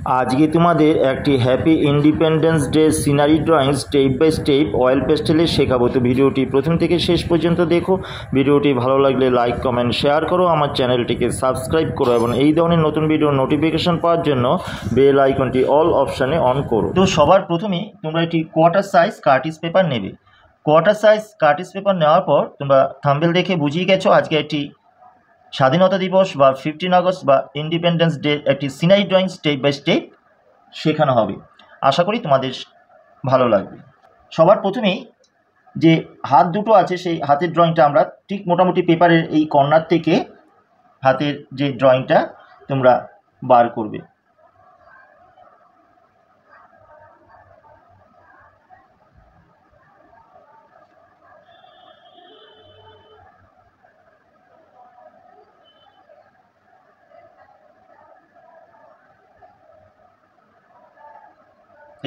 আজকে তোমাদের একটি happy independence day scenery drawing step by step oil পেস্টেলে শেখাবো। তো ভিডিওটি প্রথম থেকে শেষ পর্যন্ত দেখো। ভিডিওটি ভালো লাগলে লাইক কমেন্ট শেয়ার করো, আমার চ্যানেলটিকে সাবস্ক্রাইব করো এবং এই ধরনের নতুন ভিডিওর নোটিফিকেশন পাওয়ার জন্য বেল আইকনটি অল অপশানে অন করো। তো সবার প্রথমে তোমরা একটি কোয়ার্টার সাইজ কার্টিজ পেপার নেবে। কোয়ার্টার সাইজ কার্টিজ পেপার নেওয়ার পর তোমরা থাম্বনেল দেখে বুঝিয়ে গেছো আজকে একটি স্বাধীনতা দিবস বা 15 আগস্ট বা ইন্ডিপেন্ডেন্স ডে একটি scenery drawing step by step শেখানো হবে। আশা করি তোমাদের ভালো লাগবে। সবার প্রথমেই যে হাত দুটো আছে সেই হাতের ড্রয়িংটা আমরা ঠিক মোটামুটি পেপারের এই কর্নার থেকে হাতের যে ড্রয়িংটা তোমরা বার করবে।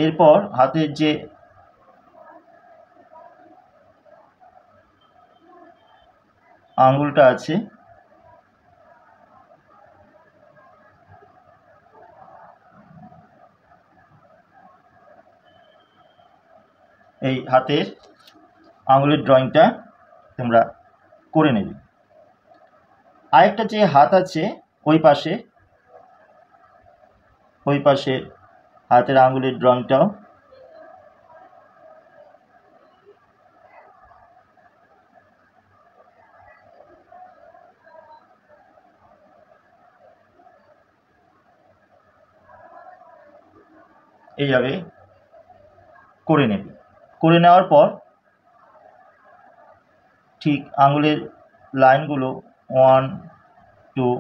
এরপর হাতের যে আঙ্গুলটা আছে এই হাতের আঙ্গুলের ড্রয়িংটা তোমরা করে নেবে। আরেকটা যে হাত আছে ওই পাশে হাতের আঙ্গুলের ড্রয়িংটাও এইভাবে করে নেবে। করে নেওয়ার পর ঠিক আঙুলের লাইনগুলো 1 2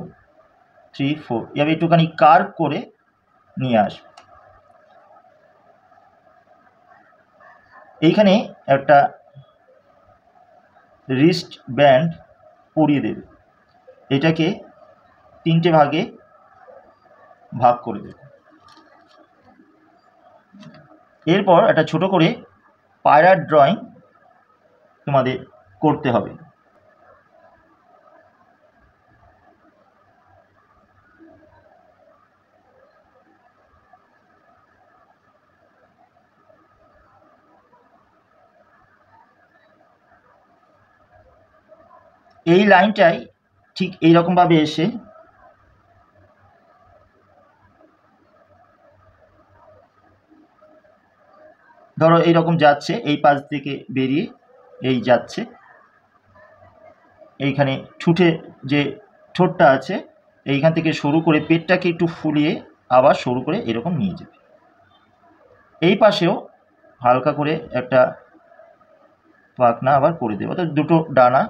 3 4 এভাবে একটুখানি কার্ভ করে নিয়ে আসবে। এইখানে একটা রিস্ট ব্যান্ড পরিয়ে দেবে। এটাকে 3টে ভাগে ভাগ করে দেবে। এরপর একটা ছোট করে পায়রার ড্রয়িং তোমাদের করতে হবে। এই লাইনটাই ঠিক এইরকমভাবে এসে ধরো এইরকম যাচ্ছে, এই পাশ থেকে বেরিয়ে এই যাচ্ছে। এইখানে ঠুটে যে ঠোঁটটা আছে এইখান থেকে শুরু করে পেটটাকে একটু ফুলিয়ে আবার শুরু করে এরকম নিয়ে যাবে। এই পাশেও হালকা করে একটা পাখনা আবার করে দেবে, অর্থাৎ দুটো ডানা।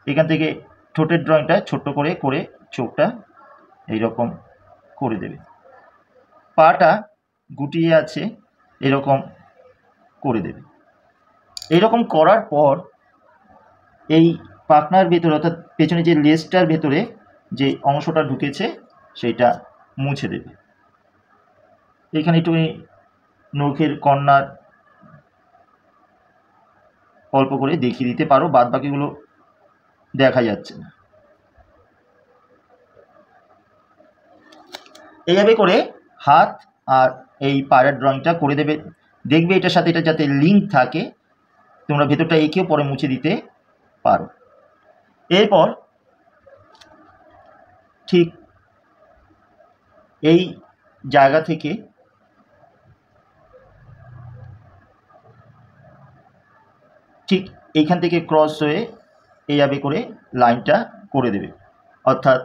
এখান থেকে ঠোঁটের ড্রয়িংটা ছোট্ট করে করে চোখটা এইরকম করে দেবে। পাটা গুটিয়ে আছে এরকম করে দেবে। এইরকম করার পর এই পাখনার ভেতরে অর্থাৎ পেছনে যে লেজটার ভেতরে যে অংশটা ঢুকেছে সেইটা মুছে দেবে। এখানে একটু নখের কর্নার অল্প করে দেখিয়ে দিতে পারো, বাদ বাকিগুলো দেখা যাচ্ছে না। এইভাবে করে হাত আর এই পায়ের ড্রয়িংটা করে দেবে। দেখবে এটার সাথে এটা যাতে লিঙ্ক থাকে, তোমরা ভেতরটা এঁকেও পরে মুছে দিতে পারো। এরপর ঠিক এই জায়গা থেকে ঠিক এইখান থেকে ক্রস হয়ে এইভাবে করে লাইনটা করে দেবে। অর্থাৎ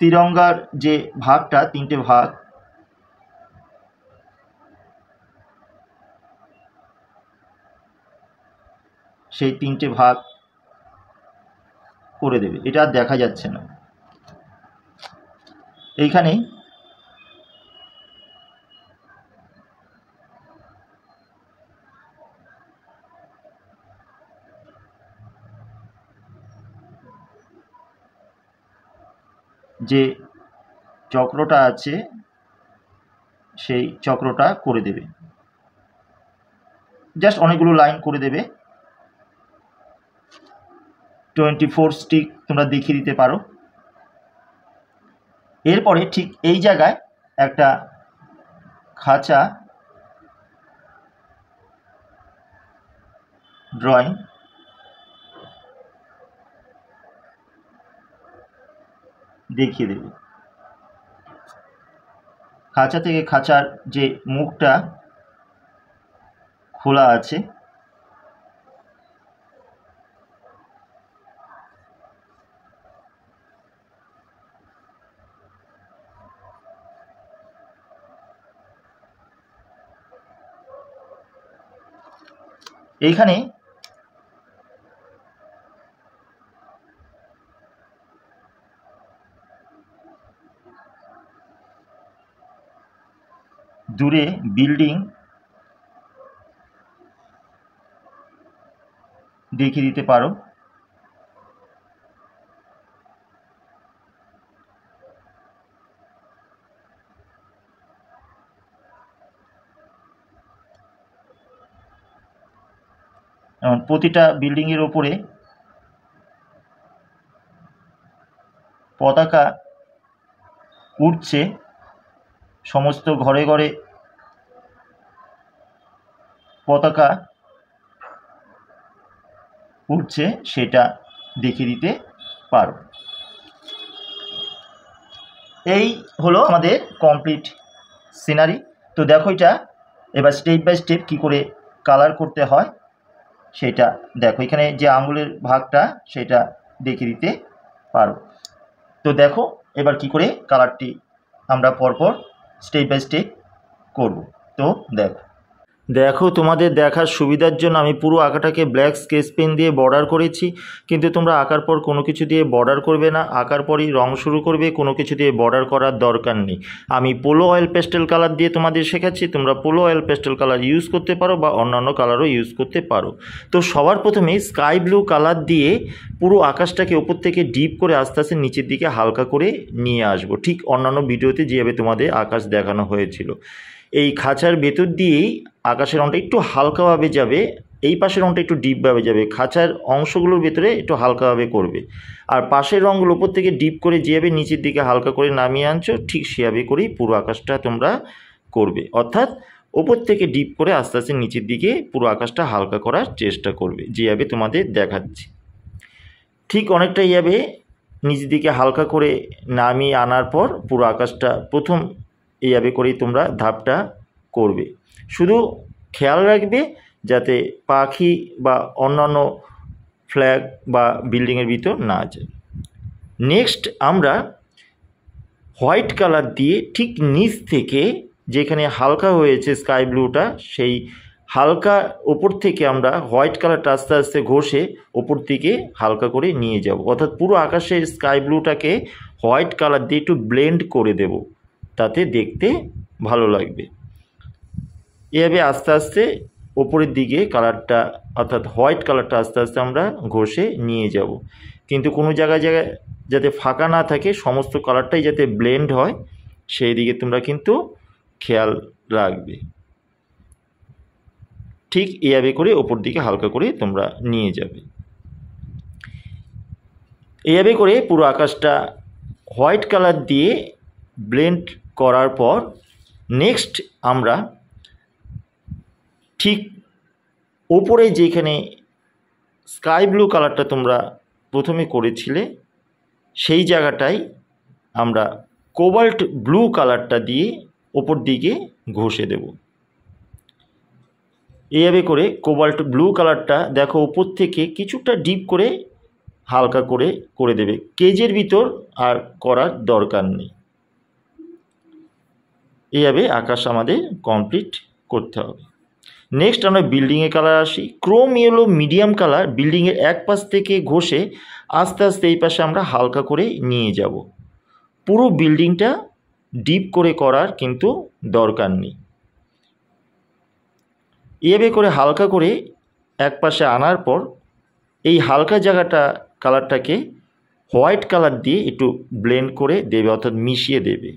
তিরঙ্গার যে ভাগটা 3টে ভাগ, সেই 3টে ভাগ করে দেবে। এটা আর দেখা যাচ্ছে না। এইখানে যে চক্রটা আছে সেই চক্রটা করে দেবে। জাস্ট অনেকগুলো লাইন করে দেবে। 24 স্টিক তোমরা দেখিয়ে দিতে পারো। এরপরে ঠিক এই জায়গায় একটা খাঁচা ড্রয়িং দেখিয়ে দেবে। খাঁচা থেকে খাঁচার যে মুখটা খোলা আছে এইখানে দূরে বিল্ডিং দেখিয়ে দিতে পারো। প্রতিটা বিল্ডিংয়ের ওপরে পতাকা উঠছে, সমস্ত ঘরে ঘরে পতাকা উঠছে, সেটা দেখিয়ে দিতে পারো। এই হলো আমাদের কমপ্লিট সিনারি। তো দেখো এটা এবার স্টেপ বাই স্টেপ কী করে কালার করতে হয় সেটা দেখো। এখানে যে আঙুলের ভাগটা সেটা দেখিয়ে দিতে পারো। তো দেখো এবার কি করে কালারটি আমরা পরপর স্টেপ বাই স্টেপ করব। তো দেখো তোমাদের দেখার সুবিধার জন্য আমি পুরো আঁকাটাকে ব্ল্যাক স্কেচ পেন দিয়ে বর্ডার করেছি, কিন্তু তোমরা আঁকার পর কোনো কিছু দিয়ে বর্ডার করবে না, আঁকার পরই রং শুরু করবে, কোনো কিছু দিয়ে বর্ডার করার দরকার নেই। আমি পোলো অয়েল পেস্টেল কালার দিয়ে তোমাদের শেখাচ্ছি, তোমরা polo oil pastel colour use করতে পারো বা অন্যান্য কালারও ইউজ করতে পারো। তো সবার প্রথমে স্কাই ব্লু কালার দিয়ে পুরো আকাশটাকে ওপর থেকে ডিপ করে আস্তে আস্তে নিচের দিকে হালকা করে নিয়ে আসবো, ঠিক অন্যান্য ভিডিওতে যেভাবে তোমাদের আকাশ দেখানো হয়েছিল। এই খাঁচার ভেতর দিয়েই আকাশের রঙটা একটু হালকাভাবে যাবে, এই পাশের রঙটা একটু ডিপভাবে যাবে, খাঁচার অংশগুলোর ভেতরে একটু হালকাভাবে করবে, আর পাশের রঙগুলো ওপর থেকে ডিপ করে যেভাবে নিচের দিকে হালকা করে নামিয়ে আনছো ঠিক সেভাবে করেই পুরো আকাশটা তোমরা করবে। অর্থাৎ ওপর থেকে ডিপ করে আস্তে আস্তে নিচের দিকে পুরো আকাশটা হালকা করার চেষ্টা করবে, যেভাবে তোমাদের দেখাচ্ছি। ঠিক অনেকটা এইভাবে নিচের দিকে হালকা করে নামিয়ে আনার পর পুরো আকাশটা প্রথম এইভাবে করেই তোমরা ধাপটা করবে। শুধু খেয়াল রাখবে যাতে পাখি বা অন্যান্য ফ্ল্যাগ বা বিল্ডিংয়ের ভিতর না যায়। নেক্সট আমরা হোয়াইট কালার দিয়ে ঠিক নিচ থেকে যেখানে হালকা হয়েছে স্কাই ব্লুটা, সেই হালকা ওপর থেকে আমরা হোয়াইট কালারটা আস্তে আস্তে ঘষে ওপর দিকে হালকা করে নিয়ে যাব। অর্থাৎ পুরো আকাশের স্কাই ব্লুটাকে হোয়াইট কালার দিয়ে একটু ব্লেন্ড করে দেব, তাতে দেখতে ভালো লাগবে। এভাবে আস্তে আস্তে ওপরের দিকে কালারটা অর্থাৎ হোয়াইট কালারটা আস্তে আস্তে আমরা ঘষে নিয়ে যাব, কিন্তু কোনো জায়গায় যাতে ফাঁকা না থাকে, সমস্ত কালারটাই যাতে ব্লেন্ড হয় সেই দিকে তোমরা কিন্তু খেয়াল রাখবে। ঠিক এভাবে করে ওপর দিকে হালকা করে তোমরা নিয়ে যাবে। এভাবে করে পুরো আকাশটা হোয়াইট কালার দিয়ে ব্লেন্ড করার পর নেক্সট আমরা ঠিক ওপরে যেখানে স্কাই ব্লু কালারটা তোমরা প্রথমে করেছিলে সেই জায়গাটায় আমরা কোবাল্ট ব্লু কালারটা দিয়ে ওপর দিকে ঘষে দেব। এইভাবে করে কোবাল্ট ব্লু কালারটা দেখো উপর থেকে কিছুটা ডিপ করে হালকা করে দেবে, কেজের ভিতর আর করার দরকার নেই। এইভাবে আকাশ আমাদের কমপ্লিট করতে হবে। নেক্সট আমরা বিল্ডিংয়ে কালার আসি। ক্রোম ইয়েলো মিডিয়াম কালার বিল্ডিংয়ের এক পাশ থেকে ঘষে আস্তে আস্তে এই পাশে আমরা হালকা করে নিয়ে যাব। পুরো বিল্ডিংটা ডিপ করে করার কিন্তু দরকার নেই। এভাবে করে হালকা করে এক পাশে আনার পর এই হালকা জায়গাটা কালারটাকে হোয়াইট কালার দিয়ে একটু ব্লেন্ড করে দেবে, অর্থাৎ মিশিয়ে দেবে,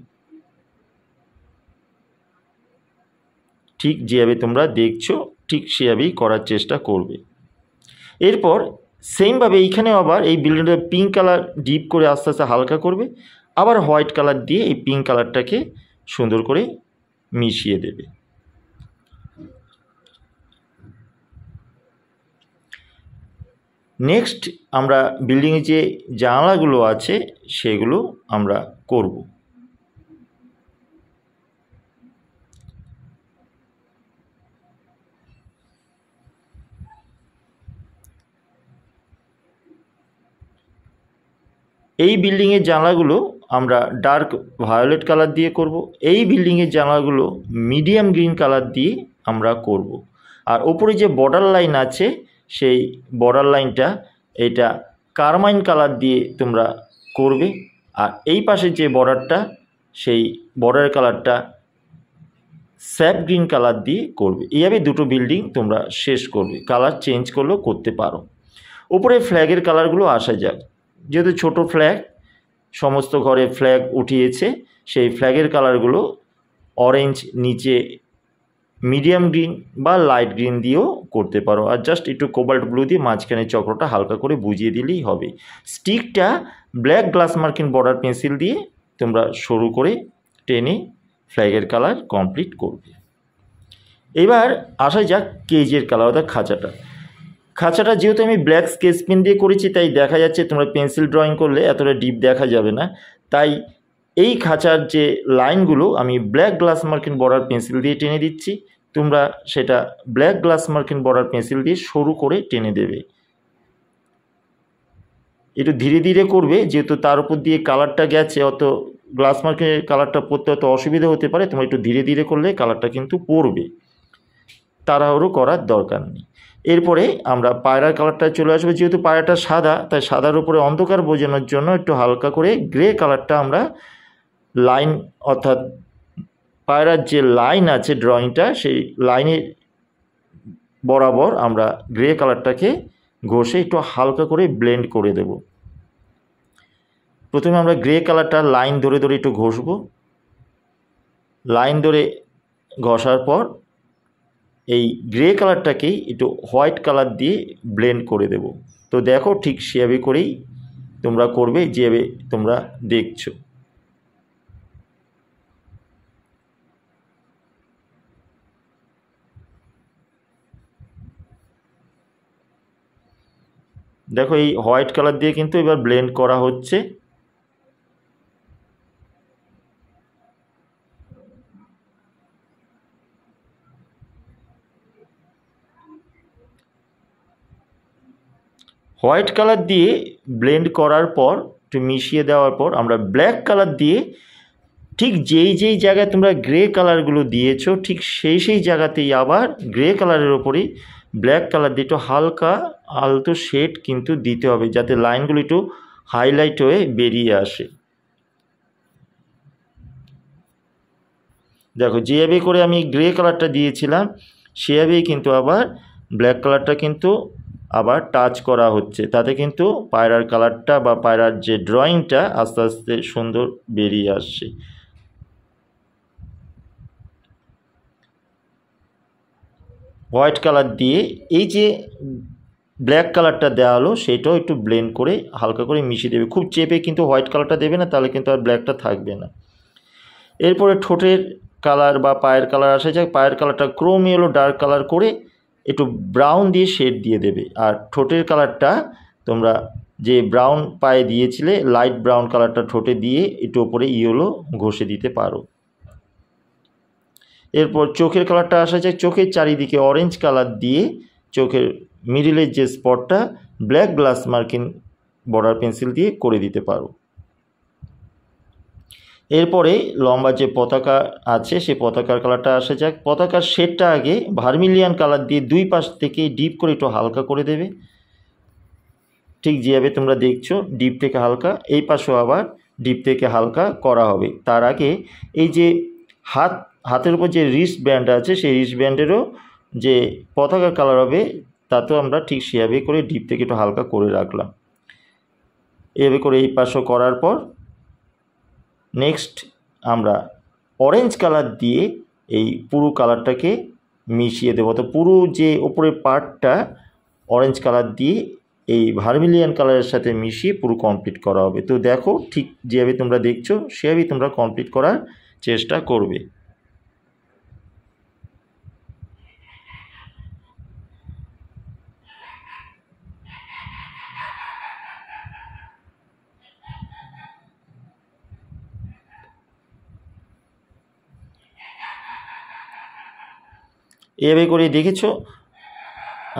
ঠিক যেভাবে তোমরা দেখছো ঠিক সেভাবেই করার চেষ্টা করবে। এরপর সেমভাবে এইখানেও আবার এই বিল্ডিংটা পিঙ্ক কালার ডিপ করে আস্তে আস্তে হালকা করবে, আবার হোয়াইট কালার দিয়ে এই পিঙ্ক কালারটাকে সুন্দর করে মিশিয়ে দেবে। নেক্সট আমরা বিল্ডিংয়ে যে জানালাগুলো আছে সেগুলো আমরা করব। এই বিল্ডিংয়ের জানলাগুলো আমরা ডার্ক ভায়োলেট কালার দিয়ে করব। এই বিল্ডিংয়ের জানলাগুলো মিডিয়াম গ্রিন কালার দিয়ে আমরা করব। আর ওপরে যে বর্ডার লাইন আছে সেই বর্ডার লাইনটা এটা কারমাইন কালার দিয়ে তোমরা করবে। আর এই পাশে যে বর্ডারটা সেই বর্ডার কালারটা স্যাপ গ্রিন কালার দিয়ে করবে। এইভাবে দুটো বিল্ডিং তোমরা শেষ করবে, কালার চেঞ্জ করলেও করতে পারো। ওপরে ফ্ল্যাগের কালারগুলো আসা যাক। যেহেতু ছোট ফ্ল্যাগ, সমস্ত ঘরে ফ্ল্যাগ উঠিয়েছে, সেই ফ্ল্যাগের কালারগুলো অরেঞ্জ, নিচে মিডিয়াম গ্রিন বা লাইট গ্রিন দিয়েও করতে পারো। আর জাস্ট একটু কোবাল্ট ব্লু দিয়ে মাঝখানে চক্রটা হালকা করে বুঝিয়ে দিলেই হবে। স্টিকটা ব্ল্যাক গ্লাস মার্কিন বর্ডার পেন্সিল দিয়ে তোমরা সরু করে টেনে ফ্ল্যাগের কালার কমপ্লিট করবে। এবার আসা যাক কেজের কালার, অর্থাৎ খাঁচাটা যেহেতু আমি ব্ল্যাক স্কেচ পেন দিয়ে করেছি তাই দেখা যাচ্ছে, তোমরা পেন্সিল ড্রয়িং করলে এতটা ডিপ দেখা যাবে না। তাই এই খাঁচার যে লাইনগুলো আমি ব্ল্যাক গ্লাস মার্কিন বর্ডার পেন্সিল দিয়ে টেনে দিচ্ছি। তোমরা সেটা ব্ল্যাক গ্লাস মার্কিন বর্ডার পেন্সিল দিয়ে সরু করে টেনে দেবে। একটু ধীরে ধীরে করবে, যেহেতু তার উপর দিয়ে কালারটা গেছে, অত গ্লাস মার্কিনের কালারটা পড়তে অত অসুবিধা হতে পারে। তোমরা একটু ধীরে ধীরে করলে কালারটা কিন্তু পড়বে, তাড়াহুড়ো করার দরকার নেই। এরপরে আমরা পায়রার কালারটা চলে আসবে। যেহেতু পায়রাটা সাদা, তাই সাদার উপরে অন্ধকার বোঝানোর জন্য একটু হালকা করে গ্রে কালারটা আমরা লাইন, অর্থাৎ পায়রার যে লাইন আছে ড্রয়িংটা, সেই লাইনের বরাবর আমরা গ্রে কালারটাকে ঘষে একটু হালকা করে ব্লেন্ড করে দেব। প্রথমে আমরা গ্রে কালারটা লাইন ধরে ধরে একটু ঘষবো। লাইন ধরে ঘষার পর এই গ্রে কালারটাকেই একটু হোয়াইট কালার দিয়ে ব্লেন্ড করে দেব। তো দেখো, ঠিক সেভাবে করেই তোমরা করবে যেভাবে তোমরা দেখছো। দেখো, এই হোয়াইট কালার দিয়ে কিন্তু এবার ব্লেন্ড করা হচ্ছে। হোয়াইট কালার দিয়ে ব্লেন্ড করার পর, একটু মিশিয়ে দেওয়ার পর আমরা ব্ল্যাক কালার দিয়ে ঠিক যেই জায়গায় তোমরা গ্রে কালারগুলো দিয়েছো ঠিক সেই জায়গাতেই আবার গ্রে কালারের ওপরেই ব্ল্যাক কালার দিয়ে একটু হালকা আলতো শেড কিন্তু দিতে হবে, যাতে লাইনগুলো একটু হাইলাইট হয়ে বেরিয়ে আসে। দেখো, যেভাবে করে আমি গ্রে কালারটা দিয়েছিলাম সেভাবেই কিন্তু আবার ব্ল্যাক কালারটা কিন্তু আবার টাচ করা হচ্ছে। তাতে কিন্তু পায়রার কালারটা বা পায়রার যে ড্রয়িংটা আস্তে আস্তে সুন্দর বেরিয়ে আসছে। হোয়াইট কালার দিয়ে এই যে ব্ল্যাক কালারটা দেওয়া হলো সেটাও একটু ব্লেন্ড করে হালকা করে মিশিয়ে দেবে। খুব চেপে কিন্তু হোয়াইট কালারটা দেবে না, তাহলে কিন্তু আর ব্ল্যাকটা থাকবে না। এরপরে ঠোঁটের কালার বা পায়ের কালার আসা যাক। পায়ের কালারটা ক্রোম ইয়েলো ডার্ক কালার করে একটু ব্রাউন দিয়ে শেড দিয়ে দেবে। আর ঠোঁটের কালারটা তোমরা যে ব্রাউন পায়ে দিয়েছিলে লাইট ব্রাউন কালারটা ঠোঁটে দিয়ে একটু ওপরে ইয়েলো ঘষে দিতে পারো। এরপর চোখের কালারটা আসা যায়। চোখের চারিদিকে অরেঞ্জ কালার দিয়ে চোখের মিডিলের যে স্পটটা ব্ল্যাক গ্লাস মার্কিন বর্ডার পেন্সিল দিয়ে করে দিতে পারো। এরপরে লম্বা যে পতাকা আছে সেই পতাকার কালারটা আসা যাক। পতাকার শেডটা আগে ভার্মিলিয়ান কালার দিয়ে দুই পাশ থেকে ডিপ করে একটু হালকা করে দেবে, ঠিক যেভাবে তোমরা দেখছো ডিপ থেকে হালকা। এই পাশেও আবার ডিপ থেকে হালকা করা হবে। তার আগে এই যে হাতের উপর যে রিস্ট ব্যান্ড আছে সেই রিস্ট ব্যান্ডেরও যে পতাকার কালার হবে তাতেও আমরা ঠিক সেভাবে করে ডিপ থেকে একটু হালকা করে রাখলাম। এভাবে করে এই পাশও করার পর নেক্সট আমরা অরেঞ্জ কালার দিয়ে এই পুরো কালারটাকে মিশিয়ে দেবো। তো পুরো যে ওপরের পার্টটা অরেঞ্জ কালার দিয়ে এই ভার্মিলিয়ন কালারের সাথে মিশিয়ে পুরো কমপ্লিট করা হবে। তো দেখো ঠিক যেভাবে তোমরা দেখছো সেভাবেই তোমরা কমপ্লিট করার চেষ্টা করবে। এভাবে করে দেখেছো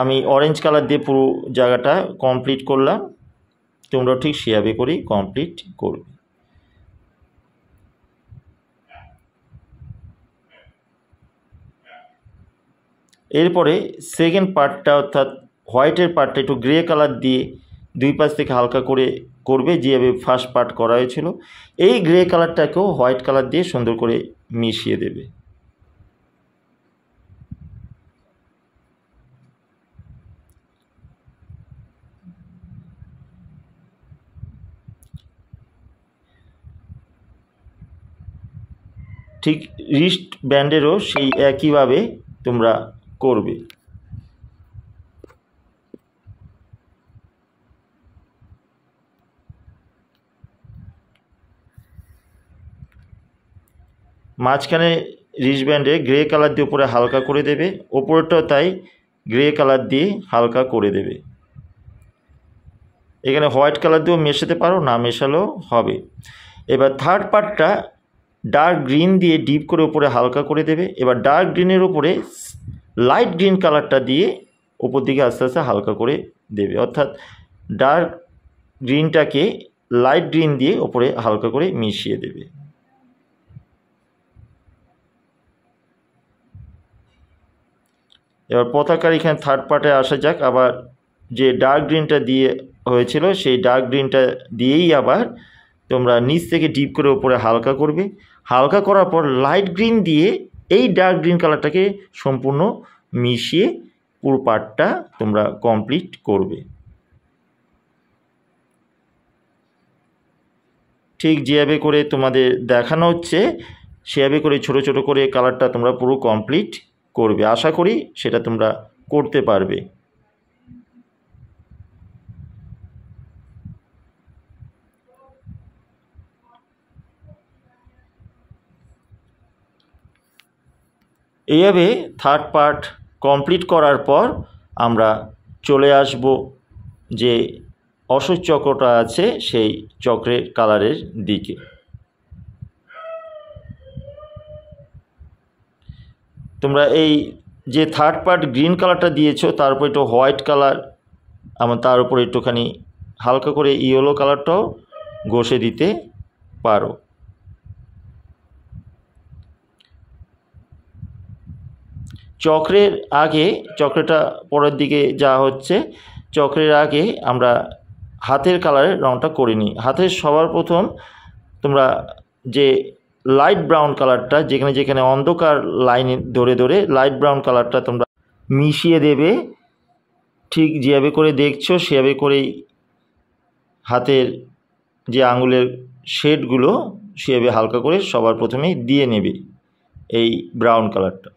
আমি অরেঞ্জ কালার দিয়ে পুরো জায়গাটা কমপ্লিট করলাম, তোমরা ঠিক সেভাবে করেই কমপ্লিট করবে। এরপরে সেকেন্ড পার্টটা অর্থাৎ হোয়াইটের পার্টটা একটু গ্রে কালার দিয়ে দুই পাশ থেকে হালকা করে করবে, যেভাবে ফার্স্ট পার্ট করা হয়েছিল। এই গ্রে কালারটাকেও হোয়াইট কালার দিয়ে সুন্দর করে মিশিয়ে দেবে। ঠিক রিস্ট ব্যান্ডেরও সেই একইভাবে তোমরা করবে। মাঝখানে রিস্ট ব্যান্ডে গ্রে কালার দিয়ে উপরে হালকা করে দেবে, ওপরটাও তাই গ্রে কালার দিয়ে হালকা করে দেবে। এখানে হোয়াইট কালার দিয়েও মেশাতে পারো, না মেশালেও হবে। এবার থার্ড পার্টটা ডার্ক গ্রিন দিয়ে ডিপ করে উপরে হালকা করে দেবে। এবার ডার্ক গ্রিনের উপরে লাইট গ্রিন কালারটা দিয়ে উপর দিকে আস্তে আস্তে হালকা করে দেবে, অর্থাৎ ডার্ক গ্রিনটাকে লাইট গ্রিন দিয়ে উপরে হালকা করে মিশিয়ে দেবে। এবার পতাকার এখানে থার্ড পার্টে আসা যাক। আবার যে ডার্ক গ্রিনটা দিয়ে হয়েছিল সেই ডার্ক গ্রিনটা দিয়েই আবার তোমরা নিচ থেকে ডিপ করে উপরে হালকা করবে। হালকা করার পর লাইট গ্রিন দিয়ে এই ডার্ক গ্রিন কালারটাকে সম্পূর্ণ মিশিয়ে পুরো পার্টটা তোমরা কমপ্লিট করবে। ঠিক যেভাবে করে তোমাদের দেখানো হচ্ছে সেভাবে করে ছোট ছোট করে কালারটা তোমরা পুরো কমপ্লিট করবে। আশা করি সেটা তোমরা করতে পারবে। এইভাবে থার্ড পার্ট কমপ্লিট করার পর আমরা চলে আসব যে অশোক চক্রটা আছে সেই চক্রের কালারের দিকে। তোমরা এই যে থার্ড পার্ট গ্রিন কালারটা দিয়েছো তার উপর একটু হোয়াইট কালার, তার উপর একটুখানি হালকা করে ইয়েলো কালারটাও ঘষে দিতে পারো। চক্রের আগে, চক্রটা পরের দিকে যা হচ্ছে, চক্রের আগে আমরা হাতের কালারের রঙটা করে নিই। হাতের সবার প্রথম তোমরা যে লাইট ব্রাউন কালারটা, যেখানে যেখানে অন্ধকার লাইন ধরে ধরে লাইট ব্রাউন কালারটা তোমরা মিশিয়ে দেবে। ঠিক যেভাবে করে দেখছো সেভাবে করেই হাতের যে আঙুলের শেডগুলো সেভাবে হালকা করে সবার প্রথমেই দিয়ে নেবে এই ব্রাউন কালারটা।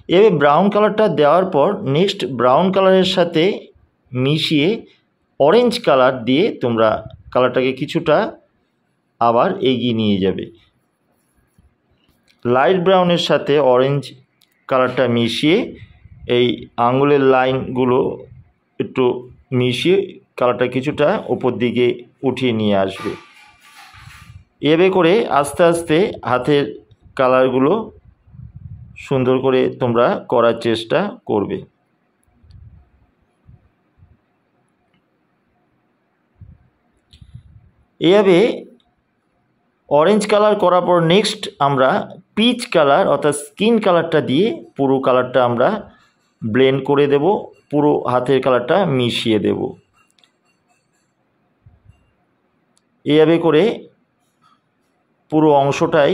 এভাবে ব্রাউন কালারটা দেওয়ার পর নেক্সট ব্রাউন কালারের সাথে মিশিয়ে অরেঞ্জ কালার দিয়ে তোমরা কালারটাকে কিছুটা আবার এগিয়ে নিয়ে যাবে। লাইট ব্রাউনের সাথে অরেঞ্জ কালারটা মিশিয়ে এই আঙুলের লাইনগুলো একটু মিশিয়ে কালারটা কিছুটা উপর দিকে উঠিয়ে নিয়ে আসবে। এভাবে করে আস্তে আস্তে হাতের কালারগুলো সুন্দর করে তোমরা করার চেষ্টা করবে। এভাবে অরেঞ্জ কালার করার পর নেক্সট আমরা পিচ কালার অর্থাৎ স্কিন কালারটা দিয়ে পুরো কালারটা আমরা ব্লেন্ড করে দেব, পুরো হাতের কালারটা মিশিয়ে দেব। এভাবে করে পুরো অংশটাই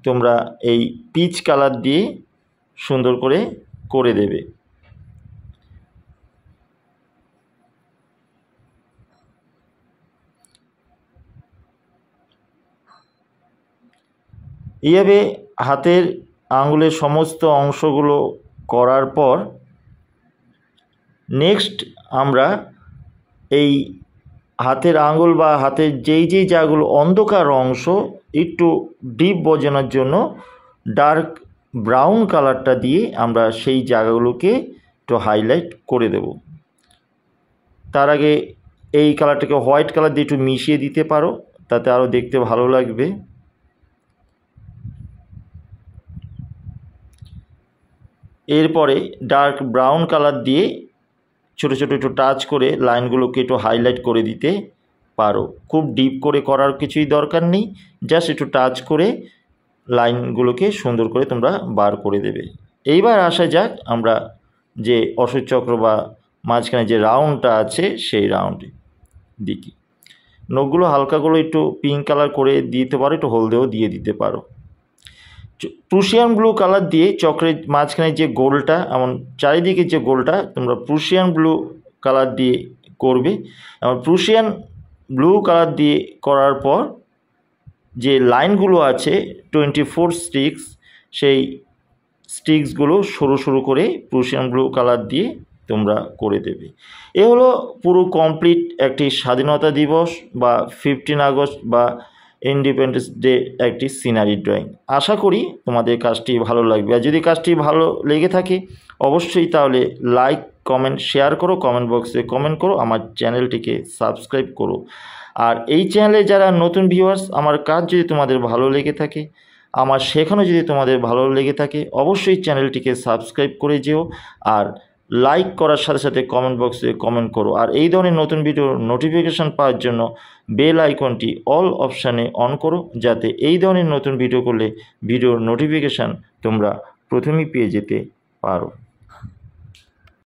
তোমরা এই পিচ কালার দিয়ে সুন্দর করে করে দেবে। এইভাবে হাতের আঙুলের সমস্ত অংশগুলো করার পর নেক্সট আমরা এই হাতের আঙুল বা হাতের যেই জায়গাগুলো অন্ধকার অংশ একটু ডিপ বোঝানোর জন্য ডার্ক ব্রাউন কালারটা দিয়ে আমরা সেই জায়গাগুলোকে একটু হাইলাইট করে দেব। তার আগে এই কালারটাকে হোয়াইট কালার দিয়ে একটু মিশিয়ে দিতে পারো, তাতে আরও দেখতে ভালো লাগবে। এরপরে ডার্ক ব্রাউন কালার দিয়ে ছোটো ছোটো একটু টাচ করে লাইনগুলোকে একটু হাইলাইট করে দিতে পারো। খুব ডিপ করে করার কিছুই দরকার নেই, জাস্ট একটু টাচ করে লাইনগুলোকে সুন্দর করে তোমরা বার করে দেবে। এইবার আসা যাক আমরা যে অশোক চক্র বা মাঝখানে যে রাউন্ডটা আছে সেই রাউন্ডে দিকে নখগুলো হালকাগুলো একটু পিঙ্ক কালার করে দিতে পারো, একটু হলদেও দিয়ে দিতে পারো। প্রুশিয়ান ব্লু কালার দিয়ে চক্রের মাঝখানে যে গোলটা এমন চারিদিকে যে গোলটা তোমরা প্রুশিয়ান ব্লু কালার দিয়ে করবে। এমন প্রুশিয়ান ব্লু কালার দিয়ে করার পর যে লাইনগুলো আছে 24 স্টিক্স, সেই স্টিক্সগুলো সরু সরু করে প্রুশিয়ান ব্লু কালার দিয়ে তোমরা করে দেবে। এ হলো পুরো কমপ্লিট একটি স্বাধীনতা দিবস বা 15 আগস্ট বা ইন্ডিপেন্ডেন্স ডে একটি সিনারি ড্রয়িং। আশা করি তোমাদের কাজটি ভালো লাগবে। আর যদি কাজটি ভালো লেগে থাকে অবশ্যই তাহলে লাইক কমেন্ট শেয়ার করো, কমেন্ট বক্সে কমেন্ট করো, আমার চ্যানেলটিকে সাবস্ক্রাইব করো। আর এই চ্যানেলে যারা নতুন ভিউয়ার্স, আমার কাজ যদি তোমাদের ভালো লেগে থাকে, আমার শেখানো যদি তোমাদের ভালো লেগে থাকে অবশ্যই চ্যানেলটিকে সাবস্ক্রাইব করে যেও। আর লাইক করার সাথে সাথে কমেন্ট বক্সে কমেন্ট করো। আর এই ধরনের নতুন ভিডিওর নোটিফিকেশান পাওয়ার জন্য বেল আইকনটি অল অপশানে অন করো, যাতে এই ধরনের নতুন ভিডিও করলে ভিডিওর নোটিফিকেশান তোমরা প্রথমেই পেয়ে যেতে পারো।